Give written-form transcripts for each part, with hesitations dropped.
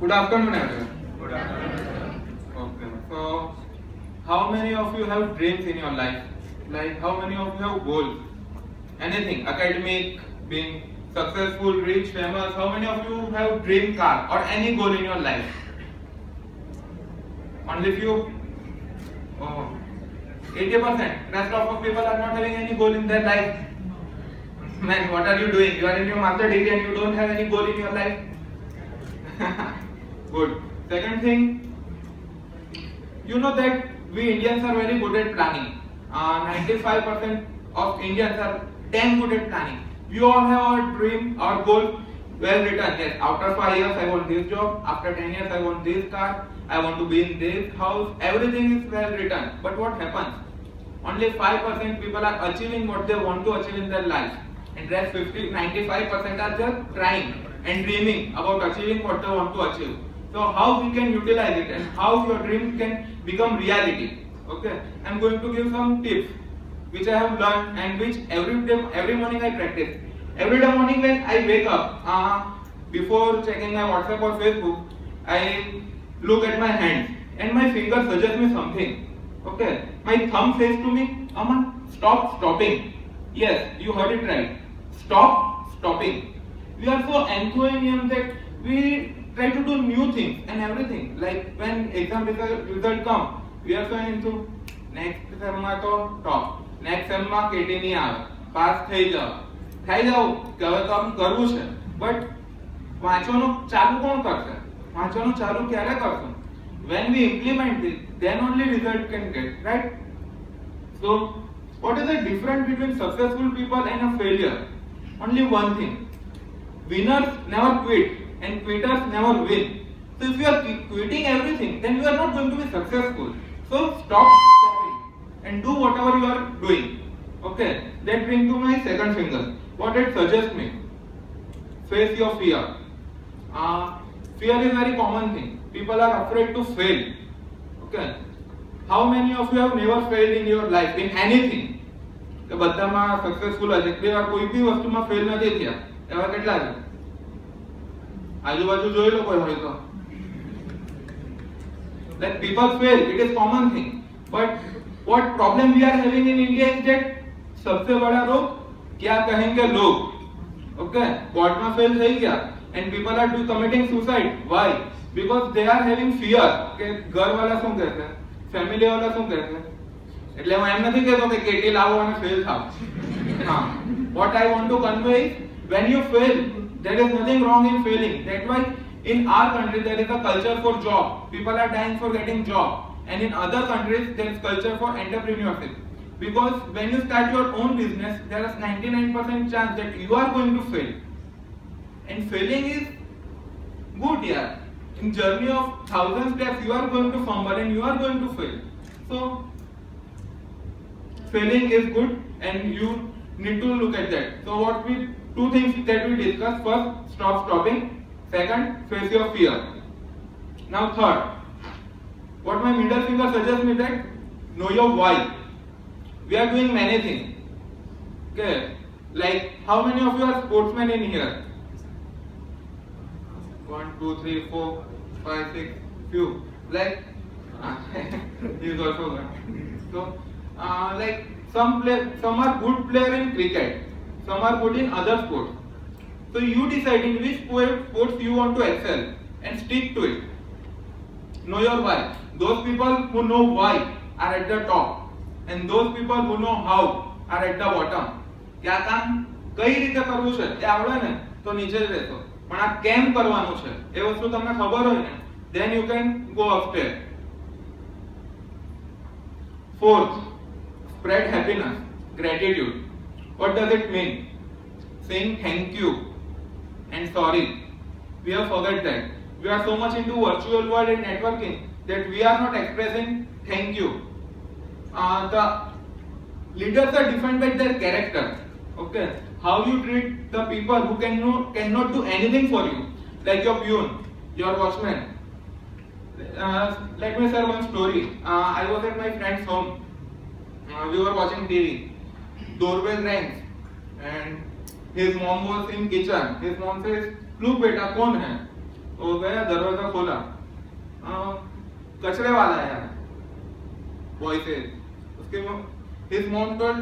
Good afternoon, everyone. Good afternoon. Okay. So, how many of you have dreams in your life? Like, how many of you have goals? Anything, academic, being successful, rich, famous. How many of you have dream car or any goal in your life? Only few. Oh, 80%. Rest of people are not having any goal in their life. Man, what are you doing? You are in your master degree and you don't have any goal in your life. Good. Second thing, you know that we Indians are very good at planning. 95% of Indians are damn good at planning. We all have our dream, our goal well written. Yes, after 5 years I want this job. After 10 years I want this car. I want to be in this house. Everything is well written. But what happens? Only 5% people are achieving what they want to achieve in their life, and rest 95% are just trying and dreaming about achieving what they want to achieve. So how we can utilize it and how your dream can become reality? Okay, I'm going to give some tips which I have learned and which every morning I practice. Every day morning when I wake up, before checking my WhatsApp or Facebook, I look at my hands and my finger suggests me something. Okay, my thumb says to me, Aman, stop stopping. Yes, you heard it right. Stop stopping. We are so enthusiastic that we try to do new things and everything. Like when exam result come, we are so into next sem માં તો top, next sem માં KT નહીં આવે, pass થઈ જાઓ કે હવે તો આમ કરવું છે. બટ વાંચવાનું ચાલુ કોણ કરશે? વાંચવાનું ચાલુ ક્યારે કરશું? When we implement it, then only result can get, right? So, what is the difference between successful people and a failure? Only one thing. Winners never quit and quitters never win. So if you are quitting everything, then you are not going to be successful. So stop stopping and do whatever you are doing. Okay, that brings to my second finger. What it suggests me? Face your fear. Fear is very common thing. People are afraid to fail. Okay, how many of you have never failed in your life in anything? કે બધામાં successful હશે, બે વાર કોઈ બી વસ્તુમાં fail નથી થયા, એવા કેટલા છે? આજુબાજુ જોઈ લો કોઈ હોય તો. Like people fail, it is common thing. But what problem we are having in India is that सबसे बड़ा रोग क्या कहेंगे लोग. Okay, कोर्ट में फेल થઈ ગયા and people are committing suicide. Why? Because they are having fear કે ઘર વાળા શું કહેશે, ફેમિલી વાળા શું કહેશે. એટલે હું એમ નથી કહેતો કે કેટી લાવો અને ફેલ થાઓ. હા, what I want to convey is when you fail, there is nothing wrong in failing. That's why in our country there is a culture for job. People are dying for getting job, and in other countries there is culture for entrepreneurship. Because when you start your own business, there is 99% chance that you are going to fail, and failing is good. Yeah, in journey of 1,000 steps, you are going to fumble and you are going to fail. So failing is good and you need to look at that. So what we two things that we discuss: first, stop stopping; second, face your fear. Now third, what my middle finger suggests me that know your why. We are doing many things. Okay, like how many of you are sportsmen in here? 1, 2, 3, 4, 5, 6, few. Like he is also good. So like some are good player in cricket, some are good in other sports. So you decide in which sports you want to excel and stick to it. Know your why. Those people who know why are at the top, and those people who know how are at the bottom. કે આ કામ કઈ રીતે કરવું છે એ આવડે ને તો નીચે જ રહેશો, પણ આ કેમ કરવાનું છે એ વસ્તુ તમને ખબર હોય ને, then you can go upstairs. Fourth, spread happiness, gratitude. What does it mean? Saying thank you and sorry. We have forgot that. We are so much into virtual world and networking that we are not expressing thank you. The leaders are defined by their character. Okay, how you treat the people who cannot do anything for you, like your peon, your watchman. Let me share one story. I was at my friend's home. We were watching TV. Doorbell rang, and his mom was in kitchen. His mom says, "Look, beta, कौन है?" वो गया, दरवाजा खोला, कचरे वाला है यार, वॉइसेस उसके हिज मॉम टोल्ड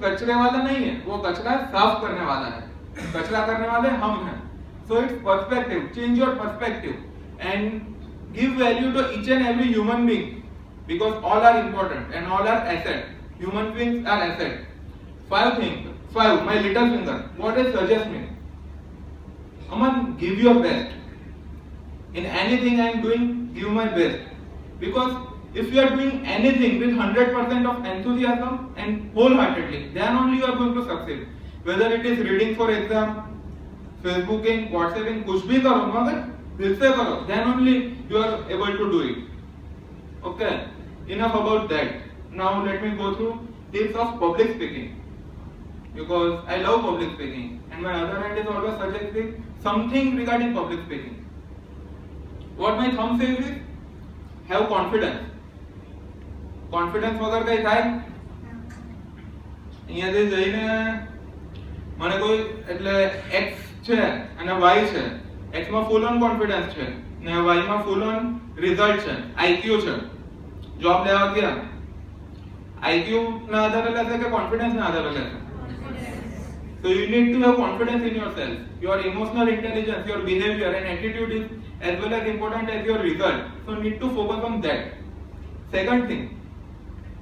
कचरे वाला नहीं है, वो कचरा साफ करने वाला है, कचरा करने वाले हम हैं. So it's perspective. Change your perspective and give value to each and every human being because all are important and all are asset. Human beings are asset. 5 things. 5. My little finger. What is suggest me? Aman, give your best. In anything I am doing, give my best. Because if you are doing anything with 100% of enthusiasm and wholeheartedly, then only you are going to succeed. Whether it is reading for exam, Facebooking, WhatsApping, कुछ भी करो मगर दिल से करो, then only you are able to do it. Okay, enough about that. Now let me go through tips of public speaking because I love public speaking and my other hand is always suggesting something regarding public speaking. What my thumb says is have confidence. Confidence વગર કઈ થાય? અહીંયાથી જઈને મને કોઈ એટલે X છે અને Y છે, X માં ફૂલ ઓન કોન્ફિડન્સ છે ને Y માં ફૂલ ઓન રિઝલ્ટ છે, IQ છે. જોબ લેવા ગયા IQ ના આધારે લેશે કે કોન્ફિડન્સ ના આધારે લેશે? So you need to have confidence in yourself. Your emotional intelligence, your behavior and attitude is as well as important as your result. So need to focus on that. Second thing,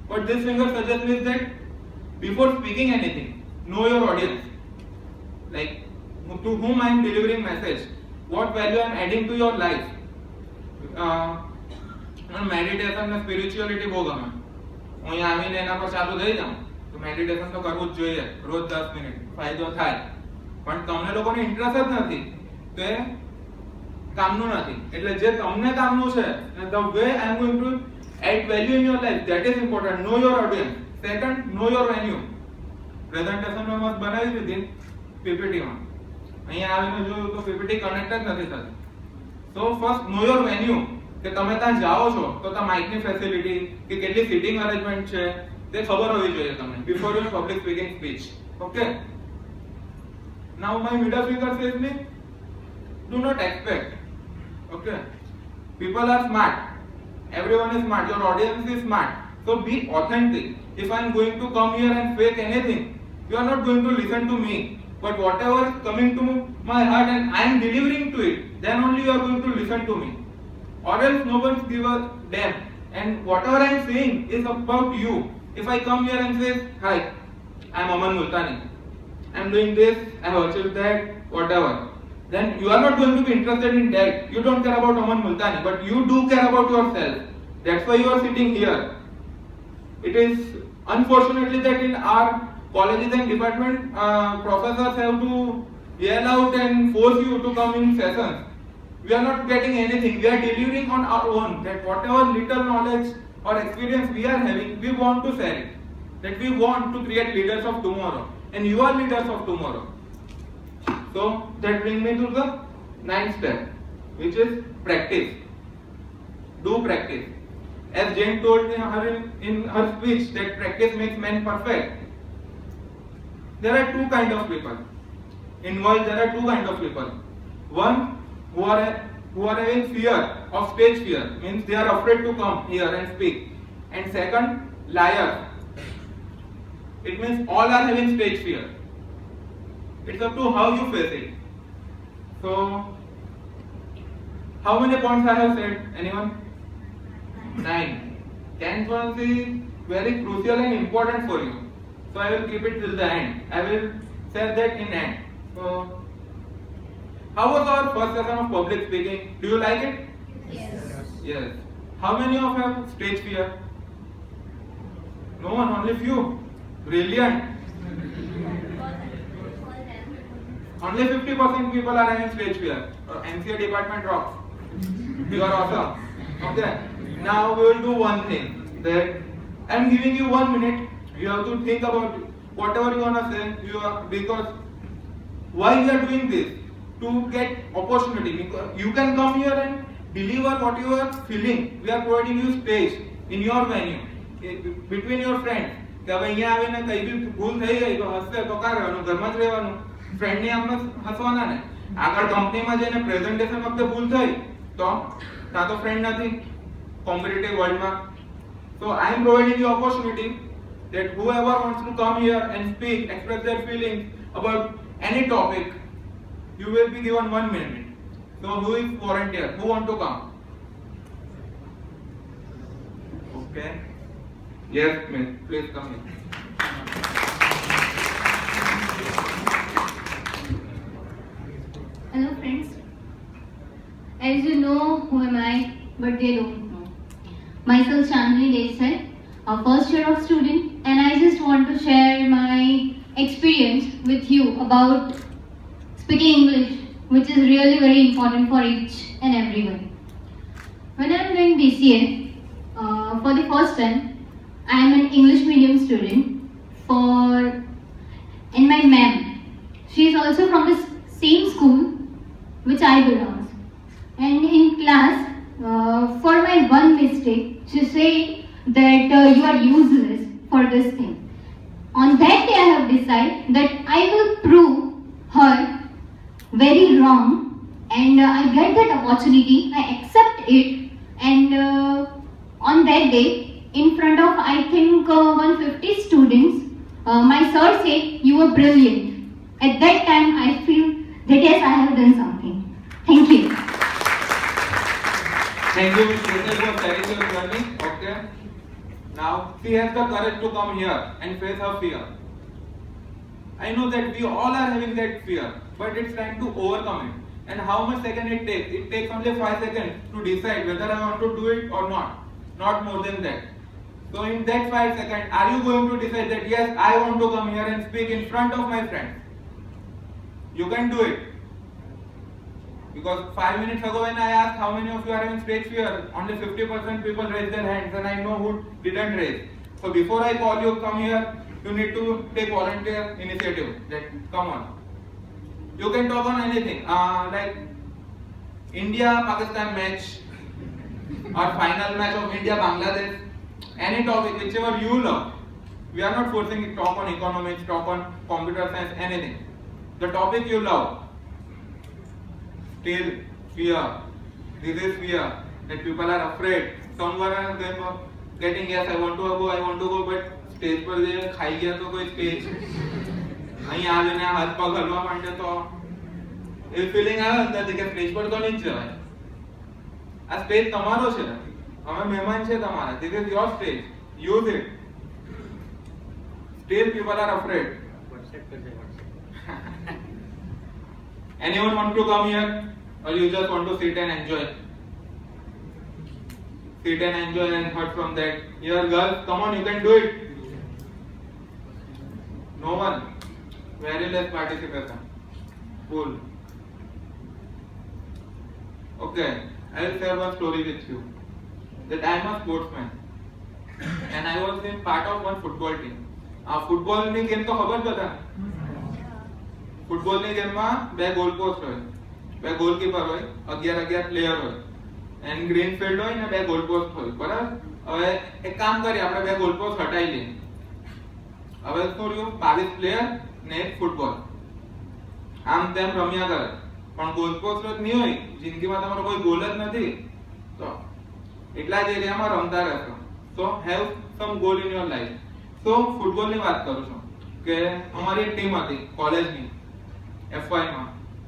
what this finger suggests is that before speaking anything, know your audience. Like to whom I am delivering message, what value I am adding to your life. Meditation ને spirituality બહુ ગમે. હું અહીંયા આવીને એના પર ચાલુ થઈ જાઉં તો મેડિટેશન તો કરવું જ જોઈએ રોજ 10 મિનિટ, ફાયદો થાય. પણ તમને લોકોને ઇન્ટરેસ્ટ જ નથી તો એ કામનું નથી. એટલે જે તમને કામનું છે the way I am going to add value in your life, that is important. Know your audience. Second, know your venue. Presentation માં મત બનાવી દીધી PPT માં, અહીંયા આવીને જોયું તો PPT કનેક્ટ જ નથી થતી. So first know your venue કે તમે ત્યાં જાઓ છો તો ત્યાં માઇકની ફેસિલિટી કે કેટલી સીટિંગ અરેન્જમેન્ટ છે તે ખબર હોવી જોઈએ તમને before your public speaking speech. Okay, now my middle finger says me do not expect. Okay, people are smart, everyone is smart, your audience is smart, so be authentic. If I am going to come here and fake anything, you are not going to listen to me, but whatever is coming to my heart and I am delivering to it, then only you are going to listen to me, or else no one give a damn. And whatever I am saying is about you. If I come here and say, hi, I am Aman Multani, I am doing this, I have achieved that, whatever, then you are not going to be interested in that. You don't care about Aman Multani, but you do care about yourself. That's why you are sitting here. It is unfortunately that in our colleges and department, professors have to yell out and force you to come in sessions. We are not getting anything. We are delivering on our own. That whatever little knowledge or experience we are having, we want to share it. That we want to create leaders of tomorrow, and you are leaders of tomorrow. So that brings me to the 9th step, which is practice. Do practice. As Jane told in her speech that practice makes man perfect. There are two kinds of people involved. There are two kinds of people. One who are having fear of stage fear, means they are afraid to come here and speak. And second, liars. It means all are having stage fear. It's up to how you face it. So, how many points I have said? Anyone? 9. 10th one is very crucial and important for you. So I will keep it till the end. I will share that in end. So, how was our first session of public speaking? Do you like it? Yes. Yes. How many of you have stage fear? No one, only few. Brilliant. Only 50% people are having stage fear. NCA department rocks. You are awesome. Okay. Now we will do one thing. That I am giving you 1 minute. You have to think about whatever you wanna say. Because why we are doing this? To get opportunity. Because you can come here and deliver what you are feeling. We are providing you space in your venue, between your friends. કે હવે અહીંયા આવીને કઈ બી ભૂલ થઈ ગઈ તો હસશે તો કા રહેવાનું, ઘરમાં જ રહેવાનું, ફ્રેન્ડની આમ હસવાના ને. આગળ કંપનીમાં જઈને પ્રેઝન્ટેશન વખતે ભૂલ થઈ તો ત્યાં તો ફ્રેન્ડ નથી કોમ્પિટિટિવ વર્લ્ડમાં. So I am providing the opportunity that whoever wants to come here and speak, express their feelings about any topic, you will be given 1 minute. So who is volunteer? Who want to come? Okay. Yes, miss. Please come in. Hello friends. As you know who am I, but they don't know. Myself Chandni Desai, a first year of student, and I just want to share my experience with you about speaking English, which is really very important for each and everyone. When I am doing BCA, for the first time, I am an English medium student and my ma'am, she is also from the same school which I belong. And in class, for my one mistake, she said that you are useless for this thing. On that day, I have decided that I will prove her very wrong, and I get that opportunity. I accept it, and on that day, in front of I think 150 students, my sir said you were brilliant. At that time, I feel that yes, I have done something. Thank you. Thank you, Ms. Desai, for sharing your journey. Okay. Now she has the courage to come here and face her fear. I know that we all are having that fear, but it's time to overcome it. And how much second it takes? It takes only 5 seconds to decide whether I want to do it or not. Not more than that. So in that 5 seconds, are you going to decide that yes, I want to come here and speak in front of my friends? You can do it. Because 5 minutes ago when I asked how many of you are having stage fear, only 50% people raised their hands, and I know who didn't raise. So before I call you come here, you need to take volunteer initiative. That come on. You can talk on anything, like India-Pakistan match or final match of India-Bangladesh, any topic, whichever you love. We are not forcing you to talk on economics, talk on computer science, anything. The topic you love. Still fear. This is fear that people are afraid. Somewhere are them getting yes, I want to go, but stage પર જે ખાઈ ગયા તો કોઈ stage અહીં આવીને હાથ પગ હલવા માંડે તો એ ફીલિંગ આવે અંદરથી કે સ્ટેજ પર તો નહીં જ જવાય. આ સ્ટેજ તમારો છે, અમે મહેમાન છે તમારા. This is your stage. Use it. Still people are afraid. Anyone want to come here, or you just want to sit and enjoy? Sit and enjoy and heard from that. Here, girls, come on, you can do it. No one. Very less participation. Cool. Okay, I will share one story with you. That I am a sportsman, and I was in part of one football team. Football ની game તો ખબર બધા. Football ની ગેમમાં બે goal post હોય, બે goalkeeper હોય, 11 પ્લેયર હોય, એન્ડ ગ્રીન ફિલ્ડ હોય ને બે ગોલ પોસ્ટ હોય, બરાબર? હવે એક કામ કરીએ, આપણે બે ગોલ પોસ્ટ હટાવી લઈએ. હવે શું રહ્યું? 22 પ્લેયર ને એક ફૂટબોલ. આમ તેમ રમ્યા કરે, પણ ગોલ પોસ્ટ જ નહીં હોય, જિંદગીમાં તમારો કોઈ ગોલ જ નથી, તો એટલા જ એરિયામાં રમતા રહેશો. સો have sum goal in your life. તો ફૂટબોલની વાત કરું છું કે અમારી એક ટીમ હતી કોલેજની FY માં,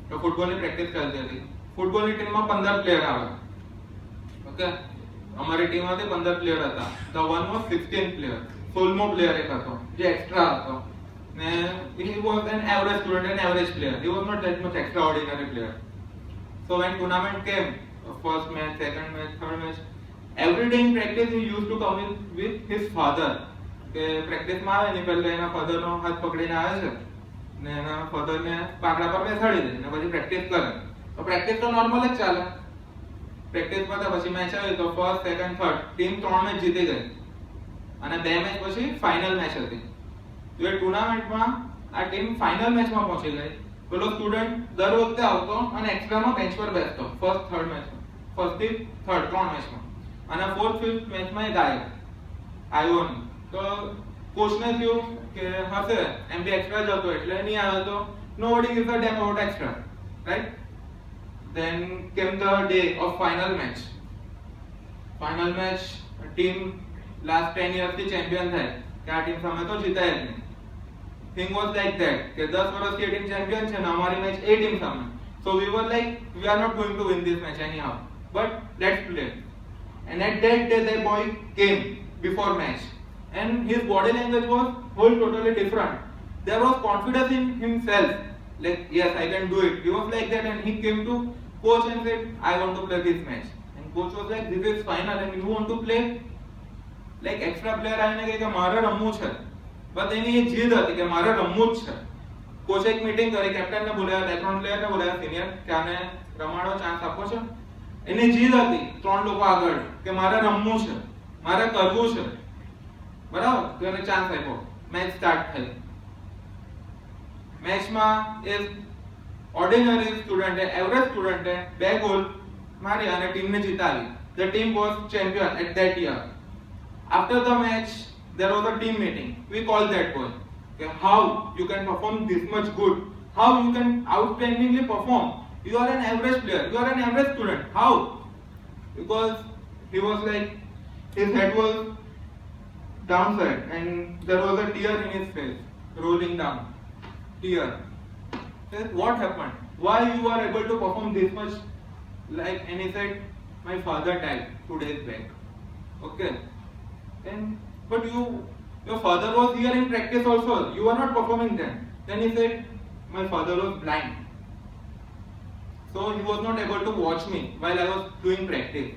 તો ફૂટબોલની પ્રેક્ટિસ ચાલતી હતી. ફૂટબોલની ટીમમાં 15 પ્લેયર આવે. ઓકે, અમારી ટીમમાંથી 15 પ્લેયર હતા. The one was 16 player. 16મો પ્લેયર એક હતો જે એક્સ્ટ્રા હતો, ને he was an average student, an average player. He was not that much extraordinary player. So when tournament came, first match, second match, third match, every day in practice he used to come in with his father. કે પ્રેક્ટિસમાં આવે ને પહેલા એના ફાધરનો હાથ પકડીને આવે છે ને એના ફાધરને પાકડા પર બેસાડી દે ને પછી પ્રેક્ટિસ કરે. તો પ્રેક્ટિસ તો નોર્મલ જ ચાલે. પ્રેક્ટિસ પતે પછી મેચ આવે તો first, second, third team 3 match જીતી ગઈ અને 2 મેચ પછી ફાઇનલ મેચ હતી. તો એ ટુર્નામેન્ટમાં આ ટીમ ફાઇનલ મેચમાં પહોંચી ગઈ. પેલો સ્ટુડન્ટ દર વખતે આવતો અને એક્સ્ટ્રામાં બેન્ચ પર બેસતો ફર્સ્ટ, થર્ડ મેચમાં, ફર્સ્ટ થી થર્ડ 3 મેચમાં, અને ફોર્થ, ફિફ્થ મેચમાં એ ગાયબ આવ્યો નહીં. તો કોચને થયું કે હશે એમ બી એક્સ્ટ્રા જ હતો એટલે નહીં આવ્યો, તો nobody gives a dam about extra. right? Then came the day of final match. Final match team last 10 years થી ચેમ્પિયન થાય કે આ ટીમ સામે તો જીતાય જ નહીં. Thing was like that કે 10 વર્ષથી એ ટીમ ચેમ્પિયન છે ને અમારી મેચ એ ટીમ સામે. So we were like, we are not going to win this match anyhow, but let's play. And at that day the boy came before match and his body language was whole totally different. There was confidence in himself, like yes, I can do it. He was like that and he came to coach and said, I want to play this match. And coach was like, this is final and you want to play? Like extra player આવીને કહે કે મારે રમવું છે, બસ એની એ જીદ હતી કે મારે રમવું જ છે. કોચે એક મીટિંગ કરી, કેપ્ટનને બોલાવ્યા, બેકગ્રાઉન્ડ પ્લેયરને બોલાવ્યા સિનિયર કે આને રમાડો, ચાન્સ આપો છો. એની જીદ હતી ત્રણ લોકો આગળ કે મારે રમવું છે, મારે કરવું છે, બરાબર? તો એને ચાન્સ આપ્યો. મેચ સ્ટાર્ટ થઈ. મેચમાં એ ઓર્ડિનરી સ્ટુડન્ટે, એવરેજ સ્ટુડન્ટે 2 ગોલ મારી અને ટીમને જીતાવી. The team was champion at that year. After the match, there was a team meeting. We called that boy. Okay, how you can perform this much good? How you can outstandingly perform? You are an average player. You are an average student. How? Because he was like, his head was downside and there was a tear in his face, rolling down. Tear. Said, what happened? Why you are able to perform this much? Like, and he said, my father died 2 days back. Okay. And but your father was here in practice also. You are not performing then. Then he said, my father was blind, so he was not able to watch me while I was doing practice.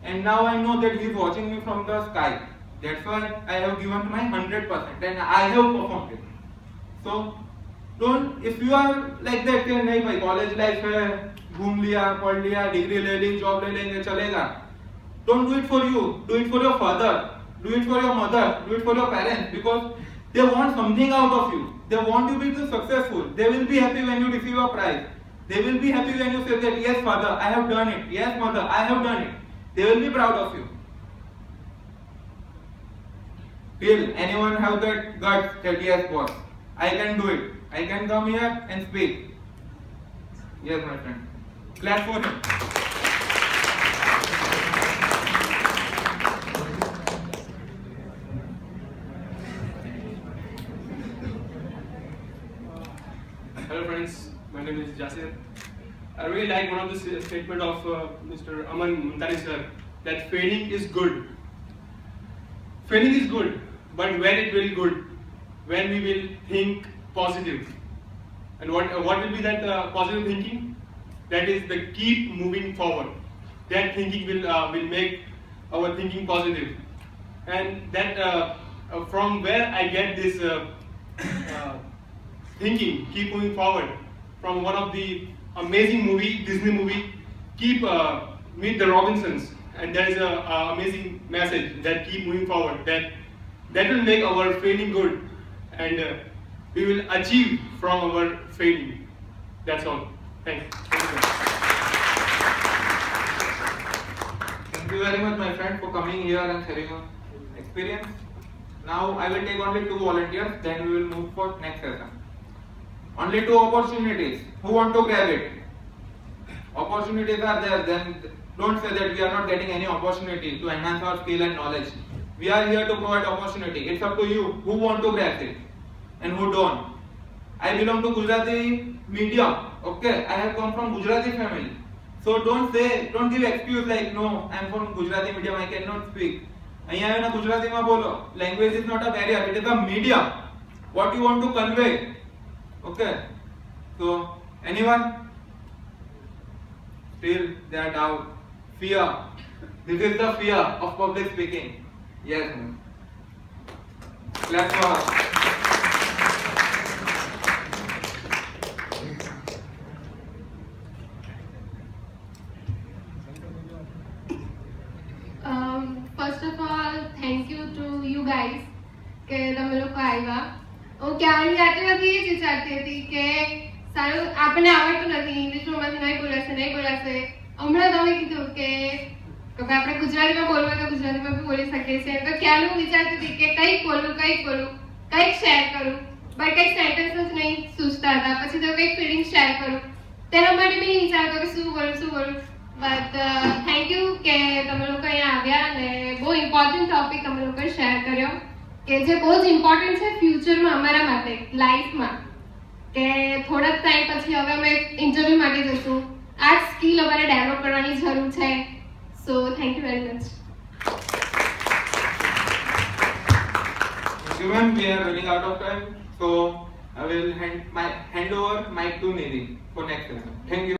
And now I know that he is watching me from the sky. That's why I have given my 100% and I have performed it. So don't, if you are like that कि नहीं भाई college life है, घूम लिया, पढ़ लिया, degree ले ली, job ले लेंगे, चलेगा. Don't do it for you. Do it for your father. Do it for your mother. Do it for your parents, because they want something out of you. They want you to be successful. They will be happy when you receive a prize. They will be happy when you say that yes father, I have done it. Yes mother, I have done it. They will be proud of you. Will anyone have that guts that yes boss, I can do it. I can come here and speak. Yes my friend. Clap for him. Hello friends, my name is Jasir. I really like one of the statement of Mr. Aman Muntari sir, that failing is good. Failing is good, but when it will good? When we will think positive. And what will be that positive thinking? That is the keep moving forward. That thinking will make our thinking positive. And that from where I get this thinking, keep moving forward, from one of the amazing movie, Disney movie, Meet the Robinsons, and there is a amazing message that keep moving forward, that will make our failing good, and we will achieve from our failing. That's all. Thank you. Thank you very much my friend for coming here and sharing your experience. Now I will take only 2 volunteers, then we will move for next session. Only 2 opportunities. Who want to grab it? Opportunities are there. Then don't say that we are not getting any opportunity to enhance our skill and knowledge. We are here to provide opportunity. It's up to you who want to grab it and who don't. I belong to Gujarati medium. Okay, I have come from Gujarati family. So don't give excuse like no, I am from Gujarati medium, I cannot speak. અહીંયા આવીને ગુજરાતીમાં બોલો. Language is not a barrier, it is a medium. What you want to convey. Okay, so anyone? Still there are doubt, fear. This is the fear of public speaking. Yes. Clap for her. First of all, thank you to you guys કે તમે લોકો આવ્યા. હું ક્યારની રાતે નથી એ જ વિચારતી હતી કે સારું આપણને આવડતું નથી, ઇંગ્લિશમાં નહીં બોલાશે. હમણાં તમે કીધું કે આપણે ગુજરાતીમાં બોલવું તો ગુજરાતીમાં બી બોલી શકીએ છીએ. તો ક્યારનું વિચારતી હતી કે કંઈક બોલું, કંઈક શેર કરું, બટ કંઈક સેન્ટેન્સ જ નહીં સૂચતા હતા. પછી તો કંઈક ફિલિંગ શેર કરું, તેના માટે મેં વિચારતો કે શું બોલું બટ થેન્ક યુ કે તમે લોકો અહીંયા આવ્યા અને બહુ ઇમ્પોર્ટન્ટ ટોપિક તમે લોકોએ શેર કર્યો કે જે બહુ જ ઇમ્પોર્ટન્ટ છે ફ્યુચરમાં અમારા માટે લાઈફમાં કે થોડાક ટાઈમ પછી હવે અમે ઇન્ટરવ્યૂ માટે જશું આ જ સ્કિલ અમારે ડેવલપ કરવાની જરૂર છે so thank you very much Thank you, ma'am. We are running out of time, so I will hand over mic to Nidhi for next session. Thank you.